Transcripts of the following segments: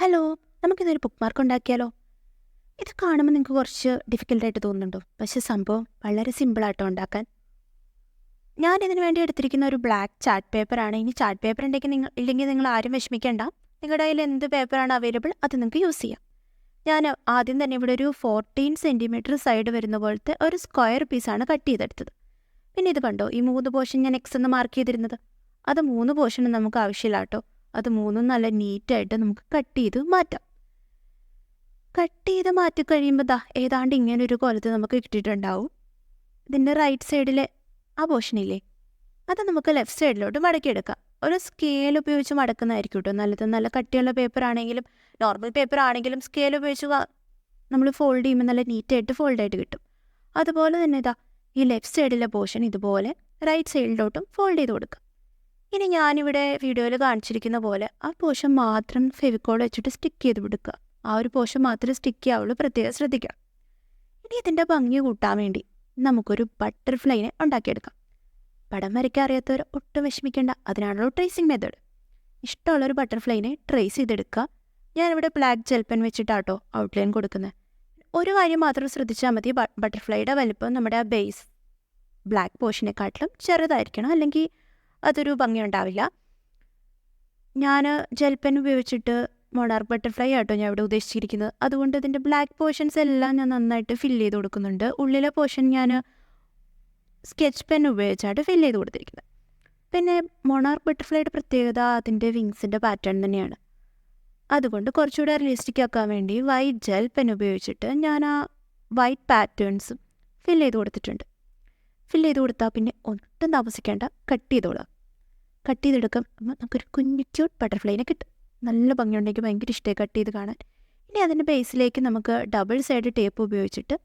Hello, നമുക്കിതൊരു book mark ഉണ്ടാക്കിയാലോ? ഇത് കാണുമ്പോൾ നിങ്ങൾക്ക് കുറച്ച് ഡിഫിക്കൽട്ടായിട്ട് തോന്നുന്നുണ്ടോ? പക്ഷേ സംഭവം വളരെ സിമ്പിളാട്ടോ ഉണ്ടാക്കാൻ. ഞാനിതിന് വേണ്ടി എടുത്തിരിക്കുന്ന ഒരു ബ്ലാക്ക് ചാർട്ട് പേപ്പറാണ്. ഇനി ചാർട്ട് പേപ്പർ ഇല്ലെങ്കിൽ നിങ്ങൾ ആരും വിഷമിക്കേണ്ട. നിങ്ങളുടെ കയ്യിൽ എന്ത് പേപ്പറാണ് അവൈലബിൾ അത് നിങ്ങൾക്ക് യൂസ് ചെയ്യാം. ഞാൻ ആദ്യം തന്നെ ഇവിടെ ഒരു 14 സെൻറ്റിമീറ്റർ സൈഡ് വരുന്ന പോലത്തെ ഒരു സ്ക്വയർ പീസാണ് കട്ട് ചെയ്തെടുത്തത്. പിന്നെ ഇത് കണ്ടോ, ഈ 3 പോർഷൻ ഞാൻ എക്സ് എന്ന് മാർക്ക് ചെയ്തിരുന്നത്, അത് 3 പോർഷനും നമുക്ക് ആവശ്യമില്ല കേട്ടോ. അത് 3 നല്ല നീറ്റായിട്ട് നമുക്ക് കട്ട് ചെയ്ത് മാറ്റാം. കട്ട് ചെയ്ത് മാറ്റി കഴിയുമ്പോൾ ഏതാണ്ട് ഇങ്ങനെ ഒരു കോലത്ത് നമുക്ക് കിട്ടിയിട്ടുണ്ടാവും. ഇതിൻ്റെ റൈറ്റ് സൈഡിലെ ആ പോർഷനില്ലേ, അത് നമുക്ക് ലെഫ്റ്റ് സൈഡിലോട്ട് മടക്കിയെടുക്കാം. ഒരു സ്കെയിൽ ഉപയോഗിച്ച് മടക്കുന്നതായിരിക്കും കേട്ടോ നല്ലത്. നല്ല കട്ടിയുള്ള പേപ്പർ ആണെങ്കിലും നോർമൽ പേപ്പർ ആണെങ്കിലും സ്കെയിൽ ഉപയോഗിച്ച് നമ്മൾ ഫോൾഡ് ചെയ്യുമ്പോൾ നല്ല നീറ്റായിട്ട് ഫോൾഡായിട്ട് കിട്ടും. അതുപോലെ തന്നെ ഈ ലെഫ്റ്റ് സൈഡിലെ പോർഷൻ ഇതുപോലെ റൈറ്റ് സൈഡിലോട്ടും ഫോൾഡ് ചെയ്ത് കൊടുക്കാം. ഇനി ഞാനിവിടെ വീഡിയോയിൽ കാണിച്ചിരിക്കുന്ന പോലെ ആ പോർഷൻ മാത്രം ഫെവിക്കോൾ വെച്ചിട്ട് സ്റ്റിക്ക് ചെയ്ത് കൊടുക്കുക. ആ ഒരു പോർഷൻ മാത്രമേ സ്റ്റിക്ക് ചെയ്യാവുള്ളൂ, പ്രത്യേകം ശ്രദ്ധിക്കാം. ഇനി ഇതിൻ്റെ ഭംഗി കൂട്ടാൻ വേണ്ടി നമുക്കൊരു ബട്ടർഫ്ലൈനെ ഉണ്ടാക്കിയെടുക്കാം. പടം വരയ്ക്കാൻ അറിയാത്തവർ ഒട്ടും വിഷമിക്കേണ്ട, അതിനാണല്ലോ ട്രേസിങ് മെത്തേഡ്. ഇഷ്ടമുള്ളൊരു ബട്ടർഫ്ലൈനെ ട്രേസ് ചെയ്തെടുക്കുക. ഞാനിവിടെ ബ്ലാക്ക് ജെൽ പെൻ വെച്ചിട്ടാട്ടോ ഔട്ട്ലൈൻ കൊടുക്കുന്നത്. ഒരു കാര്യം മാത്രം ശ്രദ്ധിച്ചാൽ മതി, ബട്ടർഫ്ലൈയുടെ വലിപ്പം നമ്മുടെ ആ ബേസ് ബ്ലാക്ക് പോർഷനെക്കാട്ടിലും ചെറുതായിരിക്കണം, അല്ലെങ്കിൽ അതൊരു ഭംഗി ഉണ്ടാവില്ല. ഞാൻ ജെൽ പെൻ ഉപയോഗിച്ചിട്ട് മൊണാർക്ക് ബട്ടർഫ്ലൈ ആട്ടോ ഞാൻ ഇവിടെ ഉദ്ദേശിച്ചിരിക്കുന്നത്. അതുകൊണ്ട് ഇതിൻ്റെ ബ്ലാക്ക് പോർഷൻസ് എല്ലാം ഞാൻ നന്നായിട്ട് ഫില്ല് ചെയ്ത് കൊടുക്കുന്നുണ്ട്. ഉള്ളിലെ പോർഷൻ ഞാൻ സ്കെച്ച് പെൻ ഉപയോഗിച്ചായിട്ട് ഫില്ല് ചെയ്ത് കൊടുത്തിരിക്കുന്നത്. പിന്നെ മൊണാർക്ക് ബട്ടർഫ്ലൈയുടെ പ്രത്യേകത അതിൻ്റെ വിങ്സിൻ്റെ പാറ്റേൺ തന്നെയാണ്. അതുകൊണ്ട് കുറച്ചുകൂടെ റിയലിസ്റ്റിക് ആക്കാൻ വേണ്ടി വൈറ്റ് ജെൽ പെൻ ഉപയോഗിച്ചിട്ട് ഞാൻ ആ വൈറ്റ് പാറ്റേൺസും ഫില്ല് ചെയ്ത് കൊടുത്തിട്ടുണ്ട്. ഫില്ല് ചെയ്ത് കൊടുത്താൽ പിന്നെ ഒട്ടും താമസിക്കേണ്ട, കട്ട് ചെയ്തോളാം. കട്ട് ചെയ്തെടുക്കുമ്പോൾ നമുക്കൊരു കുഞ്ഞു ക്യൂട്ട് ബട്ടർഫ്ലൈനെ കിട്ടും. നല്ല ഭംഗിയുണ്ടെങ്കിൽ ഭയങ്കര ഇഷ്ടമായി കട്ട് ചെയ്ത് കാണാൻ. ഇനി അതിൻ്റെ ബേസിലേക്ക് നമുക്ക് ഡബിൾ സൈഡ് ടേപ്പ് ഉപയോഗിച്ചിട്ട്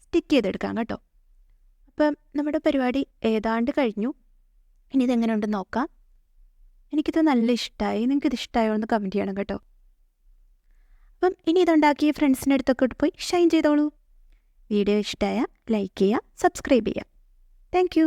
സ്റ്റിക്ക് ചെയ്തെടുക്കാം കേട്ടോ. അപ്പം നമ്മുടെ പരിപാടി ഏതാണ്ട് കഴിഞ്ഞു. ഇനി ഇതെങ്ങനെ ഉണ്ടെന്ന് നോക്കാം. എനിക്കിത് നല്ല ഇഷ്ടമായി. നിങ്ങൾക്കിത് ഇഷ്ടമായോ എന്ന് കമൻറ്റ് ചെയ്യണം കേട്ടോ. അപ്പം ഇനി ഇതുണ്ടാക്കി ഫ്രണ്ട്സിൻ്റെ അടുത്തൊക്കെ പോയി ഷൈൻ ചെയ്തോളൂ. വീഡിയോ ഇഷ്ടമായാൽ ലൈക്ക് ചെയ്യുക, സബ്സ്ക്രൈബ് ചെയ്യുക. താങ്ക്